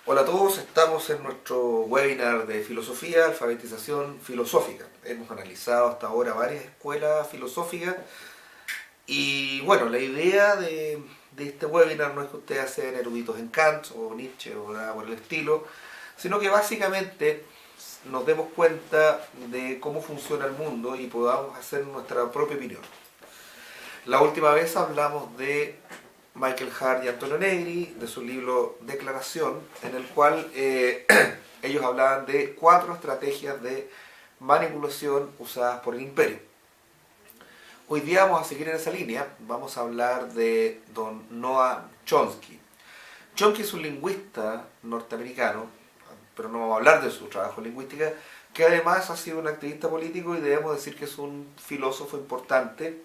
Hola a todos, estamos en nuestro webinar de filosofía, alfabetización filosófica. Hemos analizado hasta ahora varias escuelas filosóficas y bueno, la idea de este webinar no es que ustedes sean eruditos en Kant o Nietzsche o nada por el estilo, sino que básicamente nos demos cuenta de cómo funciona el mundo y podamos hacer nuestra propia opinión. La última vez hablamos de Michael Hart y Antonio Negri, de su libro Declaración, en el cual ellos hablaban de 4 estrategias de manipulación usadas por el imperio. Hoy día vamos a seguir en esa línea, vamos a hablar de don Noam Chomsky. Chomsky es un lingüista norteamericano, pero no vamos a hablar de su trabajo en lingüística, que además ha sido un activista político y debemos decir que es un filósofo importante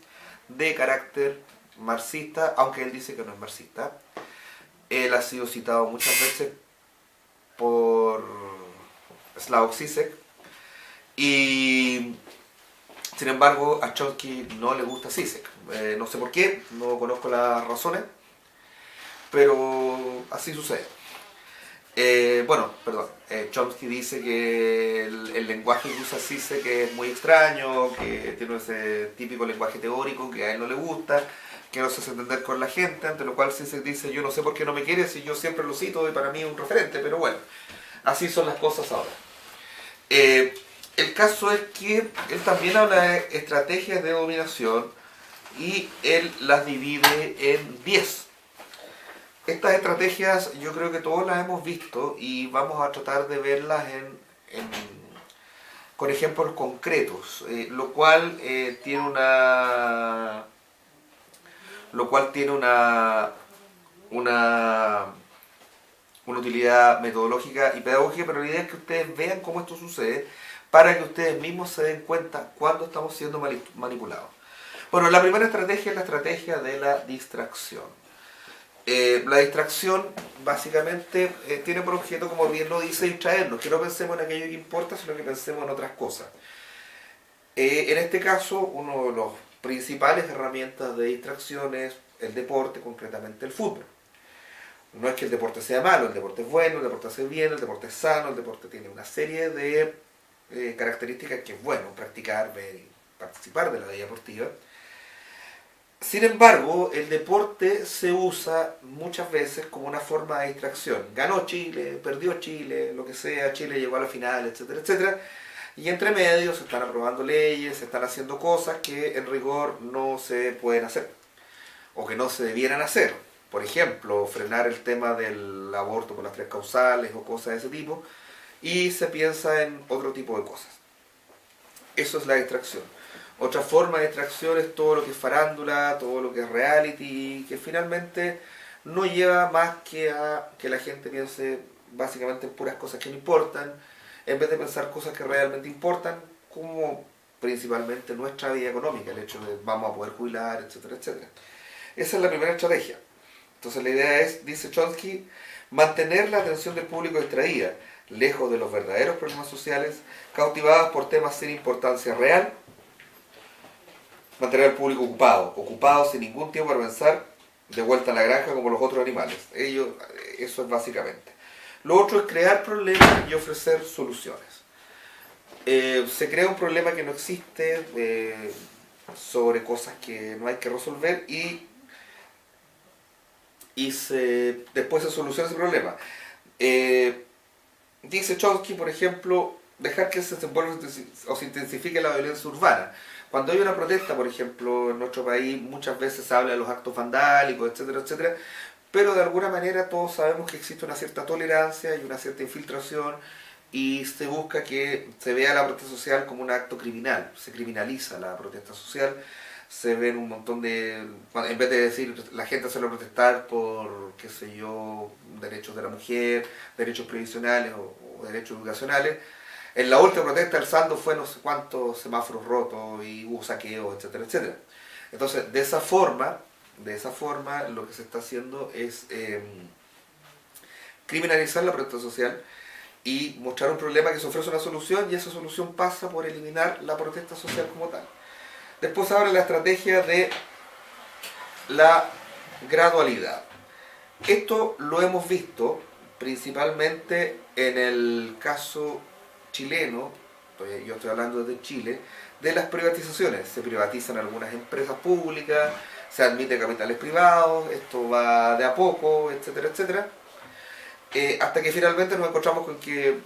de carácter marxista, aunque él dice que no es marxista. Él ha sido citado muchas veces por Slavoj Žižek y sin embargo a Chomsky no le gusta Žižek. No sé por qué, no conozco las razones, pero así sucede. Chomsky dice que el lenguaje que usa Žižek es muy extraño, que tiene ese típico lenguaje teórico que a él no le gusta, que no se hace entender con la gente, ante lo cual Žižek dice: yo no sé por qué no me quiere si yo siempre lo cito y para mí es un referente, pero bueno, así son las cosas ahora. El caso es que él también habla de estrategias de dominación y él las divide en 10. Estas estrategias yo creo que todos las hemos visto y vamos a tratar de verlas con ejemplos concretos, lo cual tiene una utilidad metodológica y pedagógica, pero la idea es que ustedes vean cómo esto sucede para que ustedes mismos se den cuenta cuando estamos siendo manipulados. Bueno, la primera estrategia es la estrategia de la distracción. La distracción básicamente tiene por objeto, como bien lo dice, distraernos, que no pensemos en aquello que importa, sino que pensemos en otras cosas. En este caso, uno de los principales herramientas de distracción es el deporte, concretamente el fútbol. No es que el deporte sea malo, el deporte es bueno, el deporte hace bien, el deporte es sano, el deporte tiene una serie de características que es bueno practicar, ver y participar de la vida deportiva. Sin embargo, el deporte se usa muchas veces como una forma de distracción. Ganó Chile, perdió Chile, lo que sea, Chile llegó a la final, etcétera, etcétera. Y entre medio se están aprobando leyes, se están haciendo cosas que en rigor no se pueden hacer o que no se debieran hacer. Por ejemplo, frenar el tema del aborto por las 3 causales o cosas de ese tipo, y se piensa en otro tipo de cosas. Eso es la distracción. Otra forma de distracción es todo lo que es farándula, todo lo que es reality, que finalmente no lleva más que a que la gente piense básicamente en puras cosas que no importan, en vez de pensar cosas que realmente importan, como principalmente nuestra vida económica, el hecho de vamos a poder jubilar, etcétera, etcétera. Esa es la primera estrategia. Entonces la idea es, dice Chomsky, mantener la atención del público distraída, lejos de los verdaderos problemas sociales, cautivadas por temas sin importancia real. Mantener al público ocupado sin ningún tiempo para pensar, de vuelta a la granja como los otros animales. Eso es básicamente. Lo otro es crear problemas y ofrecer soluciones. Se crea un problema que no existe, sobre cosas que no hay que resolver después se soluciona ese problema. Dice Chomsky, por ejemplo, dejar que se desenvuelva o se intensifique la violencia urbana. Cuando hay una protesta, por ejemplo, en nuestro país muchas veces se habla de los actos vandálicos, etcétera, etcétera, pero de alguna manera todos sabemos que existe una cierta tolerancia y una cierta infiltración y se busca que se vea la protesta social como un acto criminal, se criminaliza la protesta social, se ven un montón de, en vez de decir la gente sale a protestar por, qué sé yo, derechos de la mujer, derechos previsionales o derechos educacionales. En la última protesta el saldo fue no sé cuántos semáforos rotos y hubo saqueos, etcétera, etcétera. Entonces, de esa forma lo que se está haciendo es criminalizar la protesta social y mostrar un problema que se ofrece una solución, y esa solución pasa por eliminar la protesta social como tal. Después ahora la estrategia de la gradualidad. Esto lo hemos visto principalmente en el caso chileno, yo estoy hablando desde Chile, de las privatizaciones. Se privatizan algunas empresas públicas, se admite capitales privados, esto va de a poco, etcétera, etcétera, hasta que finalmente nos encontramos con que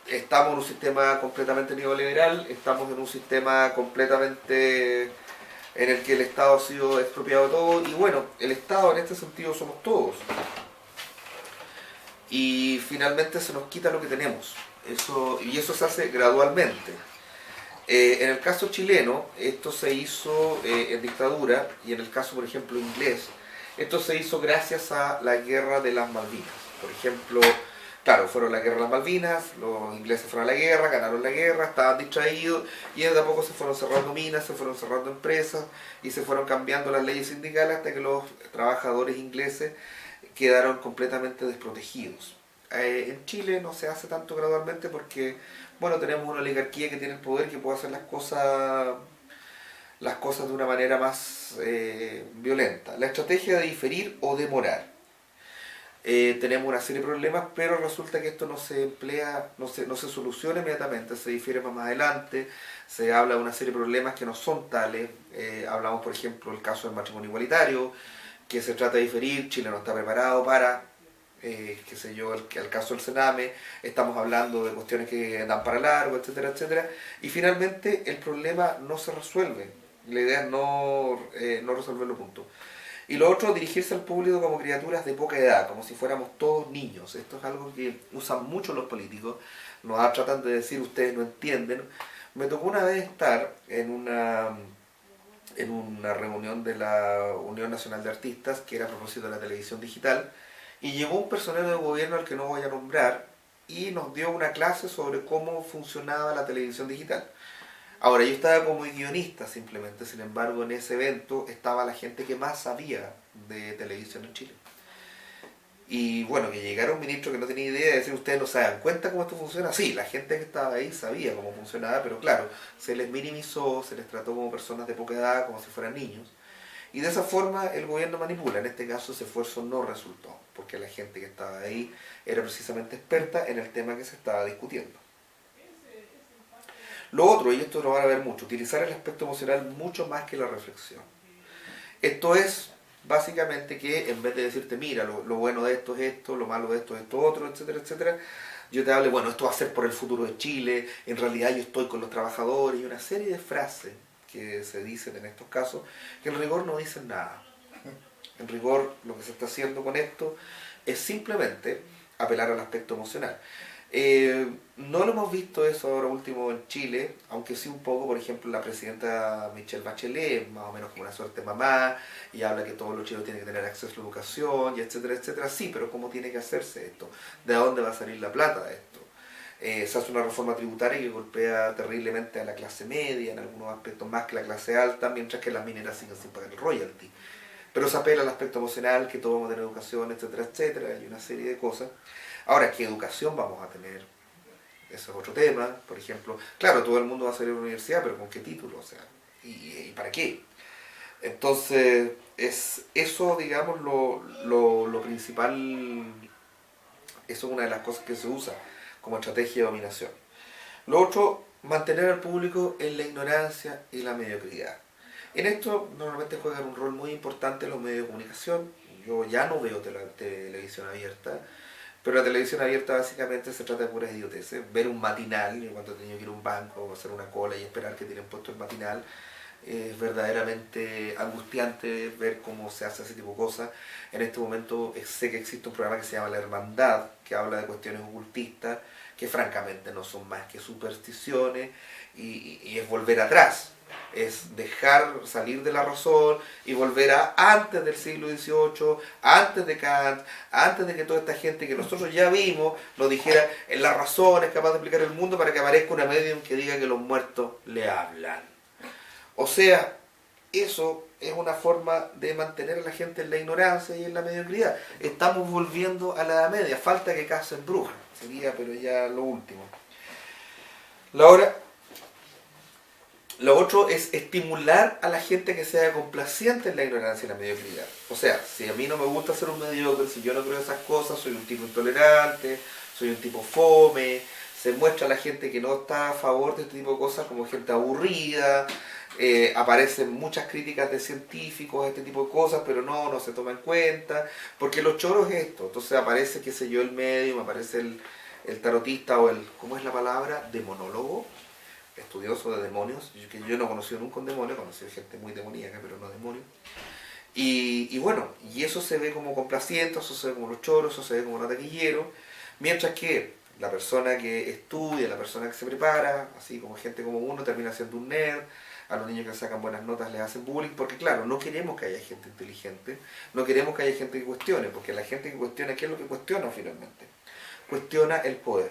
estamos en un sistema completamente neoliberal, estamos en un sistema completamente en el que el Estado ha sido expropiado de todo, y bueno, el Estado en este sentido somos todos. Y finalmente se nos quita lo que tenemos. Y eso se hace gradualmente. En el caso chileno, esto se hizo en dictadura, y en el caso, por ejemplo, inglés, esto se hizo gracias a la guerra de las Malvinas. Por ejemplo, claro, fueron la guerra de las Malvinas, los ingleses fueron a la guerra, ganaron la guerra, estaban distraídos, y de a poco se fueron cerrando minas, se fueron cerrando empresas, y se fueron cambiando las leyes sindicales hasta que los trabajadores ingleses quedaron completamente desprotegidos. En Chile no se hace tanto gradualmente porque, bueno, tenemos una oligarquía que tiene el poder, que puede hacer las cosas de una manera más violenta. La estrategia de diferir o demorar. Tenemos una serie de problemas, pero resulta que esto no se emplea, no se soluciona inmediatamente, se difiere más adelante, se habla de una serie de problemas que no son tales. Hablamos, por ejemplo, del caso del matrimonio igualitario, que se trata de diferir, Chile no está preparado para, qué sé yo, el caso del Sename, estamos hablando de cuestiones que dan para largo, etcétera, etcétera, y finalmente el problema no se resuelve. La idea es no resolverlo, punto. Y lo otro, dirigirse al público como criaturas de poca edad, como si fuéramos todos niños. Esto es algo que usan mucho los políticos, nos tratan de decir ustedes no entienden. Me tocó una vez estar en una reunión de la Unión Nacional de Artistas, que era a propósito de la televisión digital, y llegó un personero de gobierno al que no voy a nombrar, y nos dio una clase sobre cómo funcionaba la televisión digital. Ahora, yo estaba como guionista simplemente, sin embargo, en ese evento estaba la gente que más sabía de televisión en Chile. Y bueno, que llegara un ministro que no tenía idea de decir, ustedes no se dan cuenta cómo esto funciona. Sí, la gente que estaba ahí sabía cómo funcionaba, pero claro, se les minimizó, se les trató como personas de poca edad, como si fueran niños. Y de esa forma el gobierno manipula. En este caso ese esfuerzo no resultó, porque la gente que estaba ahí era precisamente experta en el tema que se estaba discutiendo. Lo otro, y esto lo van a ver mucho, utilizar el aspecto emocional mucho más que la reflexión. Esto es básicamente que en vez de decirte, mira, lo bueno de esto es esto, lo malo de esto es esto otro, etcétera, etcétera, yo te hable, bueno, esto va a ser por el futuro de Chile, en realidad yo estoy con los trabajadores, y una serie de frases que se dicen en estos casos, que en rigor no dicen nada. En rigor lo que se está haciendo con esto es simplemente apelar al aspecto emocional. No lo hemos visto eso ahora último en Chile, aunque sí un poco. Por ejemplo, la presidenta Michelle Bachelet, más o menos como una suerte de mamá, y habla que todos los chilenos tienen que tener acceso a la educación, y etcétera, etcétera. Sí, pero ¿cómo tiene que hacerse esto? ¿De dónde va a salir la plata de esto? Se hace una reforma tributaria que golpea terriblemente a la clase media, en algunos aspectos más que la clase alta, mientras que las mineras siguen sin pagar el royalty. Pero se apela al aspecto emocional, que todos vamos a tener educación, etcétera, etcétera, y una serie de cosas. Ahora, ¿qué educación vamos a tener? Eso es otro tema. Por ejemplo, claro, todo el mundo va a salir a la universidad, pero ¿con qué título? O sea, ¿y para qué? Entonces, es eso, digamos, lo principal. Eso es una de las cosas que se usa como estrategia de dominación. Lo otro, mantener al público en la ignorancia y la mediocridad. En esto normalmente juegan un rol muy importante los medios de comunicación. Yo ya no veo televisión abierta, pero la televisión abierta básicamente se trata de puras idioteces. Ver un matinal, yo cuando he tenido que ir a un banco, hacer una cola y esperar que tienen puesto el matinal, es verdaderamente angustiante ver cómo se hace ese tipo de cosas. En este momento sé que existe un programa que se llama La Hermandad, que habla de cuestiones ocultistas, que francamente no son más que supersticiones, y es volver atrás. Es dejar salir de la razón y volver a antes del siglo XVIII, antes de Kant, antes de que toda esta gente que nosotros ya vimos nos dijera, en la razón es capaz de explicar el mundo, para que aparezca una medium que diga que los muertos le hablan. O sea, eso es una forma de mantener a la gente en la ignorancia y en la mediocridad. Estamos volviendo a la Edad Media, falta que casen brujas, sería pero ya lo último. La hora, Lo otro es estimular a la gente que sea complaciente en la ignorancia y la mediocridad. O sea, si a mí no me gusta ser un mediocre, si yo no creo esas cosas, soy un tipo intolerante, soy un tipo fome, se muestra a la gente que no está a favor de este tipo de cosas como gente aburrida, aparecen muchas críticas de científicos a este tipo de cosas, pero no se toma en cuenta, porque los choros es esto, entonces aparece, qué sé yo, el medium, aparece el tarotista o el, ¿cómo es la palabra? Demonólogo, estudioso de demonios, que yo no he conocido nunca un demonio, he conocido gente muy demoníaca, pero no demonios. Y bueno, y eso se ve como complaciente, eso se ve como los choros, eso se ve como los taquilleros, mientras que la persona que estudia, la persona que se prepara, así como gente como uno, termina siendo un nerd, a los niños que sacan buenas notas les hacen bullying, porque claro, no queremos que haya gente inteligente, no queremos que haya gente que cuestione, porque la gente que cuestiona, ¿qué es lo que cuestiona finalmente? Cuestiona el poder.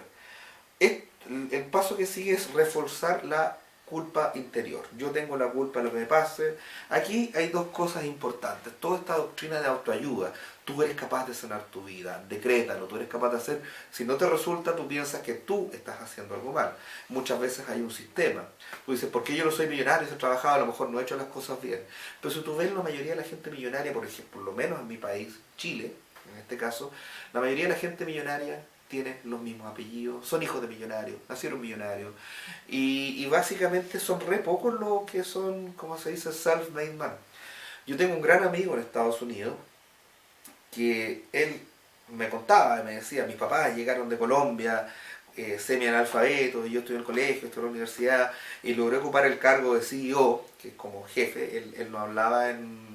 El paso que sigue es reforzar la culpa interior. Yo tengo la culpa de lo que me pase. Aquí hay dos cosas importantes. Toda esta doctrina de autoayuda. Tú eres capaz de sanar tu vida. Decrétalo. Tú eres capaz de hacer. Si no te resulta, tú piensas que tú estás haciendo algo mal. Muchas veces hay un sistema. Tú dices, ¿por qué yo no soy millonario? Si he trabajado, a lo mejor no he hecho las cosas bien. Pero si tú ves la mayoría de la gente millonaria, por ejemplo, por lo menos en mi país, Chile, en este caso, la mayoría de la gente millonaria tienen los mismos apellidos, son hijos de millonarios, nacieron millonarios. Y básicamente son re pocos los que son, como se dice, self-made man. Yo tengo un gran amigo en Estados Unidos que él me contaba, me decía, mis papás llegaron de Colombia, semi-analfabetos, y yo estoy en el colegio, estoy en la universidad, y logré ocupar el cargo de CEO, que es como jefe, él no hablaba en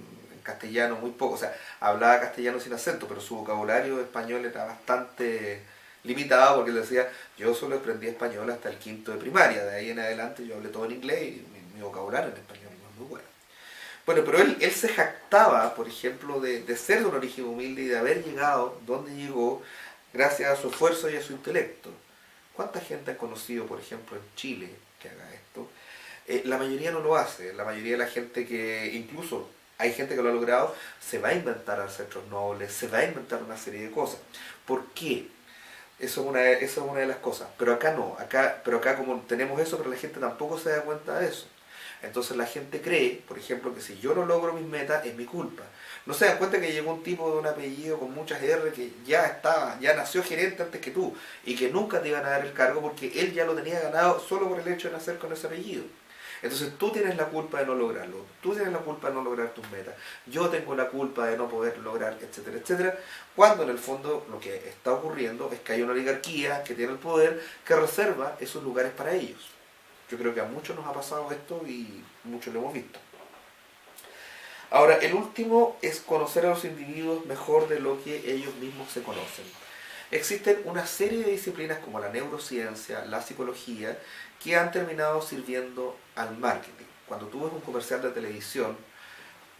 castellano muy poco, o sea, hablaba castellano sin acento, pero su vocabulario español era bastante limitado porque él decía, yo solo aprendí español hasta el quinto de primaria, de ahí en adelante yo hablé todo en inglés y mi vocabulario en español no es muy bueno. Bueno, pero él se jactaba, por ejemplo, de ser de un origen humilde y de haber llegado donde llegó gracias a su esfuerzo y a su intelecto. ¿Cuánta gente han conocido, por ejemplo, en Chile que haga esto? La mayoría no lo hace. La mayoría de la gente que, incluso hay gente que lo ha logrado, se va a inventar ancestros nobles, se va a inventar una serie de cosas. ¿Por qué? Eso es una de las cosas. Pero acá como tenemos eso, pero la gente tampoco se da cuenta de eso. Entonces la gente cree, por ejemplo, que si yo no logro mis metas es mi culpa. No se dan cuenta que llegó un tipo de un apellido con muchas R que ya nació gerente antes que tú y que nunca te iban a dar el cargo porque él ya lo tenía ganado solo por el hecho de nacer con ese apellido. Entonces tú tienes la culpa de no lograrlo, tú tienes la culpa de no lograr tus metas, yo tengo la culpa de no poder lograr, etcétera, etcétera, cuando en el fondo lo que está ocurriendo es que hay una oligarquía que tiene el poder que reserva esos lugares para ellos. Yo creo que a muchos nos ha pasado esto y muchos lo hemos visto. Ahora, el último es conocer a los individuos mejor de lo que ellos mismos se conocen. Existen una serie de disciplinas como la neurociencia, la psicología, que han terminado sirviendo al marketing. Cuando tú ves un comercial de televisión,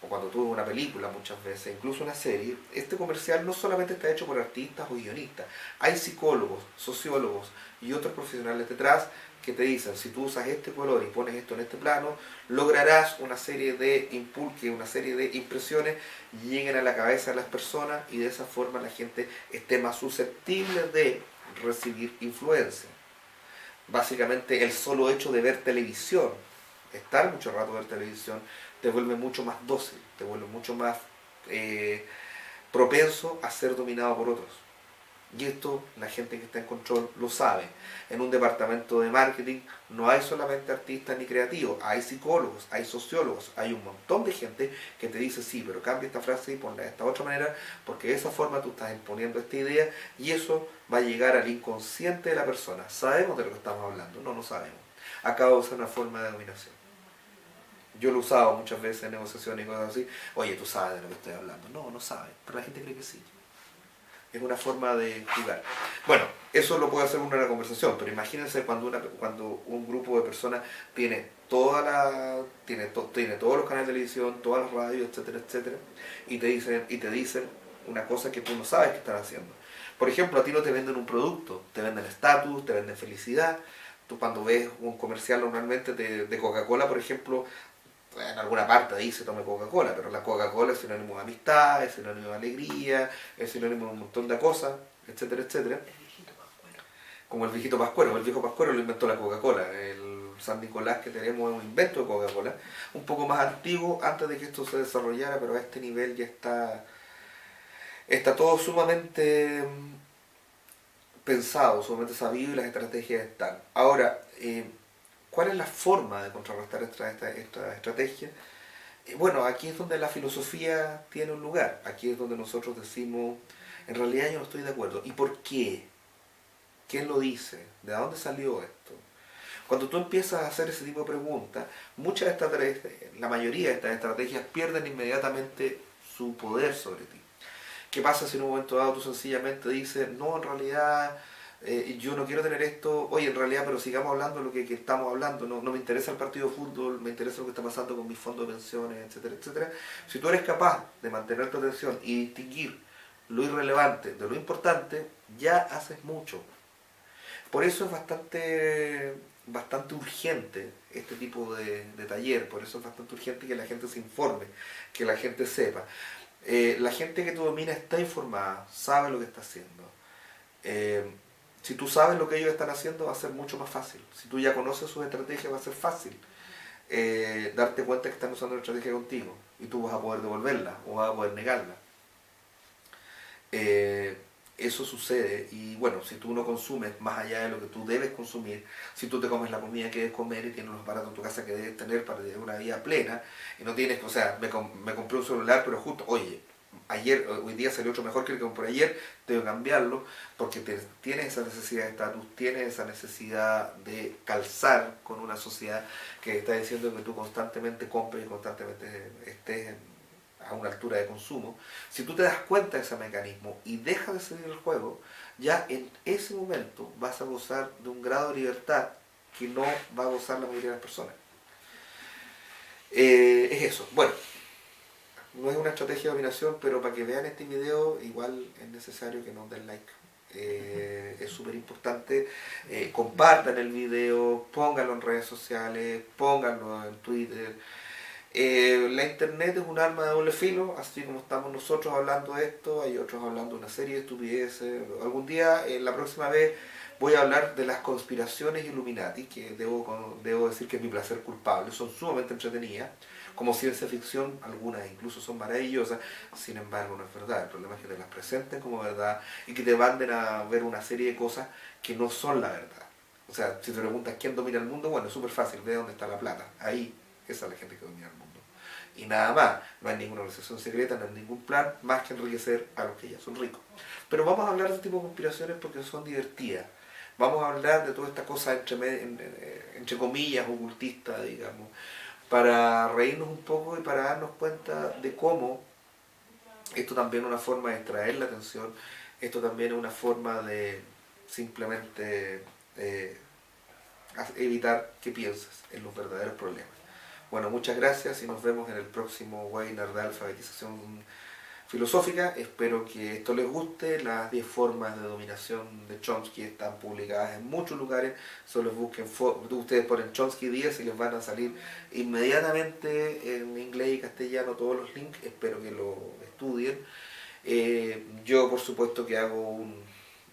o cuando tú ves una película muchas veces, incluso una serie, este comercial no solamente está hecho por artistas o guionistas, hay psicólogos, sociólogos y otros profesionales detrás que te dicen, si tú usas este color y pones esto en este plano, lograrás una serie de impulques, una serie de impresiones lleguen a la cabeza de las personas y de esa forma la gente esté más susceptible de recibir influencia. Básicamente el solo hecho de ver televisión, estar mucho rato ver televisión, te vuelve mucho más dócil, te vuelve mucho más propenso a ser dominado por otros. Y esto la gente que está en control lo sabe. En un departamento de marketing no hay solamente artistas ni creativos, hay psicólogos, hay sociólogos, hay un montón de gente que te dice sí, pero cambia esta frase y ponla de esta otra manera, porque de esa forma tú estás imponiendo esta idea y eso va a llegar al inconsciente de la persona. ¿Sabemos de lo que estamos hablando? No, no sabemos. Acaba de usar una forma de dominación. Yo lo he usado muchas veces en negociaciones y cosas así. Oye, tú sabes de lo que estoy hablando. No, no sabes, pero la gente cree que sí. Es una forma de jugar. Bueno, eso lo puede hacer uno en una conversación, pero imagínense cuando un grupo de personas tiene todos los canales de televisión, todas las radios, etcétera, etcétera, y te dicen una cosa que tú no sabes que están haciendo. Por ejemplo, a ti no te venden un producto, te venden estatus, te venden felicidad. Tú cuando ves un comercial normalmente de Coca-Cola, por ejemplo, en alguna parte dice tome Coca-Cola, pero la Coca-Cola es sinónimo de amistad, es sinónimo de alegría, es sinónimo de un montón de cosas, etcétera, etcétera. Como el viejito Pascuero lo inventó la Coca-Cola, San Nicolás que tenemos es un invento de Coca-Cola, un poco más antiguo antes de que esto se desarrollara, pero a este nivel ya está todo sumamente pensado, sumamente sabido y las estrategias están. Ahora, ¿cuál es la forma de contrarrestar esta estrategia? Bueno, aquí es donde la filosofía tiene un lugar, aquí es donde nosotros decimos, en realidad yo no estoy de acuerdo. ¿Y por qué? ¿Quién lo dice? ¿De dónde salió esto? Cuando tú empiezas a hacer ese tipo de preguntas, muchas de estas, la mayoría de estas estrategias pierden inmediatamente su poder sobre ti. ¿Qué pasa si en un momento dado tú sencillamente dices, no, en realidad yo no quiero tener esto, oye, en realidad, pero sigamos hablando de lo que estamos hablando, no me interesa el partido de fútbol, me interesa lo que está pasando con mis fondos de pensiones, etcétera, etcétera. Si tú eres capaz de mantener tu atención y distinguir lo irrelevante de lo importante, ya haces mucho. Por eso es bastante urgente este tipo de taller, por eso es bastante urgente que la gente se informe, que la gente sepa. La gente que tú dominas está informada, sabe lo que está haciendo. Si tú sabes lo que ellos están haciendo, va a ser mucho más fácil. Si tú ya conoces sus estrategias, va a ser fácil darte cuenta que están usando una estrategia contigo y tú vas a poder devolverla o vas a poder negarla. Eso sucede y bueno, si tú no consumes más allá de lo que tú debes consumir, si tú te comes la comida que debes comer y tienes los aparatos en tu casa que debes tener para tener una vida plena y no tienes, o sea, me compré un celular pero justo, oye, hoy día salió otro mejor que el que compré ayer, tengo que cambiarlo porque tienes esa necesidad de estatus, tienes esa necesidad de calzar con una sociedad que está diciendo que tú constantemente compres y constantemente estés a una altura de consumo. Si tú te das cuenta de ese mecanismo y dejas de seguir el juego, ya en ese momento vas a gozar de un grado de libertad que no va a gozar la mayoría de las personas. Es eso. Bueno, no es una estrategia de dominación, pero para que vean este video igual es necesario que nos den like. Es súper importante. Compartan el video, pónganlo en redes sociales, pónganlo en Twitter. La internet es un arma de doble filo, así como estamos nosotros hablando de esto, hay otros hablando de una serie de estupideces. Algún día, la próxima vez, voy a hablar de las conspiraciones Illuminati, que debo decir que es mi placer culpable, son sumamente entretenidas. Como ciencia ficción, algunas incluso son maravillosas, sin embargo no es verdad. El problema es que te las presenten como verdad y que te manden a ver una serie de cosas que no son la verdad. O sea, si te preguntas quién domina el mundo, bueno, es súper fácil, ve dónde está la plata. Ahí, esa es la gente que domina el mundo. Y nada más, no hay ninguna organización secreta, no hay ningún plan más que enriquecer a los que ya son ricos. Pero vamos a hablar de este tipo de conspiraciones porque son divertidas. Vamos a hablar de toda esta cosa entre comillas ocultista, digamos, para reírnos un poco y para darnos cuenta de cómo esto también es una forma de extraer la atención, esto también es una forma de simplemente evitar que pienses en los verdaderos problemas. Bueno, muchas gracias y nos vemos en el próximo webinar de alfabetización filosófica. Espero que esto les guste. Las 10 formas de dominación de Chomsky están publicadas en muchos lugares. Solo busquen, ustedes ponen Chomsky 10 y les van a salir inmediatamente en inglés y castellano todos los links. Espero que lo estudien. Yo por supuesto que hago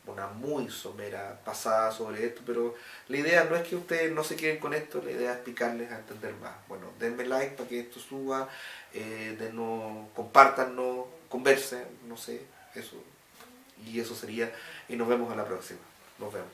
una muy somera pasada sobre esto, pero la idea no es que ustedes no se queden con esto, la idea es explicarles a entender más. Bueno, denme like para que esto suba, compártanlo, conversen, no sé, eso. Y eso sería, y nos vemos a la próxima. Nos vemos.